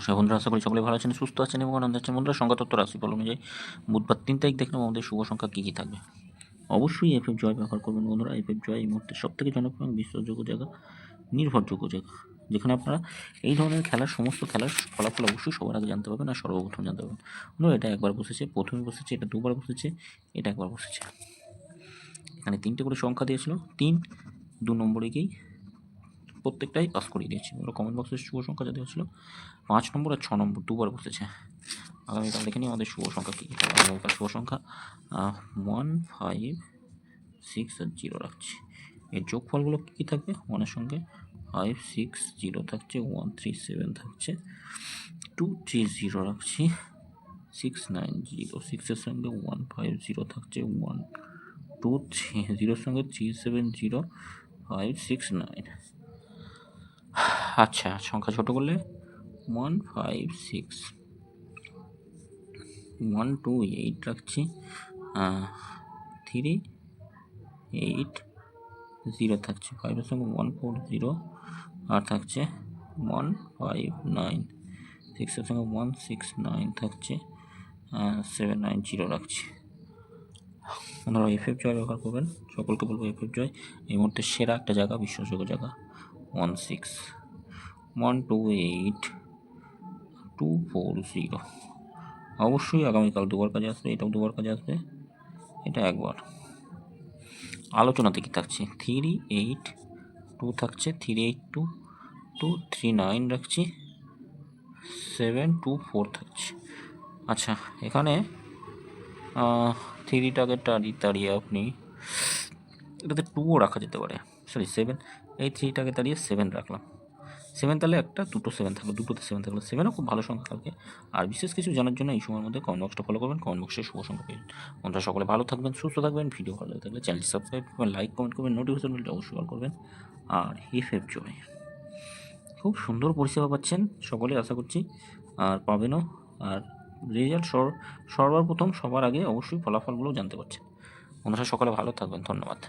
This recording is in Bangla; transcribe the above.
নমস্কার বন্ধুরা, আশা করি সকলে ভালো আছেন, সুস্থ আছেন এবং আনন্দ আছেন। বন্ধুরা, সংখ্যাতত্ত্ব রাশিফল অনুযায়ী বুধবার 3 তারিখ দেখলাম আমাদের শুভ সংখ্যা কী কী থাকবে। অবশ্যই এফএফ জয় ব্যবহার করবেন বন্ধুরা। এফএফ জয় এই মুহূর্তে সবথেকে জনপ্রিয় এবং বিশ্বাসযোগ্য জায়গা, নির্ভরযোগ্য জায়গা, যেখানে আপনারা এই ধরনের খেলার সমস্ত খেলার ফলাফল অবশ্যই সবার আগে জানতে পারবেন আর সর্বপ্রথম জানতে পারবেন। বন্ধুরা, এটা একবার বসেছে, প্রথমে বসেছে, এটা দুবার বসেছে, এটা একবার বসেছে। এখানে 3টে করে সংখ্যা দিয়েছিল, 3 2 নম্বরে গিয়েই প্রত্যেকটাই পাস করিয়ে দিয়েছি। ওরা কমেন্ট বক্সে শুভ সংখ্যা যা দেওয়া ছিল 5 নম্বর আর 6 নম্বর দুবার বসেছে। আগামীকাল দেখে নিই আমাদের শুভ সংখ্যা কী। আগামীকাল শুভ সংখ্যা 1 5 6 আর 0 রাখছি। এর যোগফলগুলো কী থাকবে? 1-এর সঙ্গে 5 6 0 থাকছে, 1 3 7 থাকছে, 2 3 0 রাখছি, 6 9 0, 6-এর সঙ্গে 1 5 0 থাকছে, 1 2 3 0-এর সঙ্গে 3 7 0 5 6 9। আচ্ছা, সংখ্যা ছোট করলে 1 5 6 1 2 8 রাখছি, 3 8 0 থাকছে, 5-এর সঙ্গে 1 4 0 আর থাকছে 1 5 9, 6-এর সঙ্গে 1 6 9 থাকছে, 7 9 0 রাখছি। আপনারা এফএফ জয় ব্যবহার করবেন। সকলকে বলবো এফএফ জয় এই মুহূর্তে সেরা একটা জায়গা, বিশ্বাসযোগ্য জায়গা। 1 6 1 2 8 2 4 0। অবশ্যই আগামীকাল দুবার কাজে আসবে, এটাও দুবার কাজে আসবে, এটা একবার। আলোচনাতে কী থাকছে? 3 8 2 থাকছে, 3 8 2 2 3 9 রাখছি, 7 2 4 থাকছে। আচ্ছা, এখানে 3টাকে তাড়িয়ে আপনি এটাতে 2ও রাখা যেতে পারে, সরি 7, এই 3টাকে তাড়িয়ে 7 রাখলাম। 7 তাহলে একটা 2টো 7 থাকলো, 2টোতে 7 থাকলো, 7ও খুব ভালো সংখ্যা কালকে। আর বিশেষ কিছু জানার জন্য এই সময়ের মধ্যে কমেন্ট বক্সটা ফলো করবেন, কমেন্ট বক্সে শুভ সংখ্যা পেয়ে। বন্ধুরা, সকলে ভালো থাকবেন, সুস্থ থাকবেন। ভিডিও ভালো লাগে থাকলে চ্যানেলটি সাবস্ক্রাইব করবেন, লাইক কমেন্ট করবেন, নোটিফিকেশন বেলটা অবশ্যই অল করবেন। আর এফএফ জয় খুব সুন্দর পরিষেবা পাচ্ছেন সকলে, আশা করছি, আর পাবেনও। আর রেজাল্ট সবার প্রথম সবার আগে অবশ্যই ফলাফলগুলো জানতে পারছেন। বন্ধুরা, সকলে ভালো থাকবেন, ধন্যবাদ।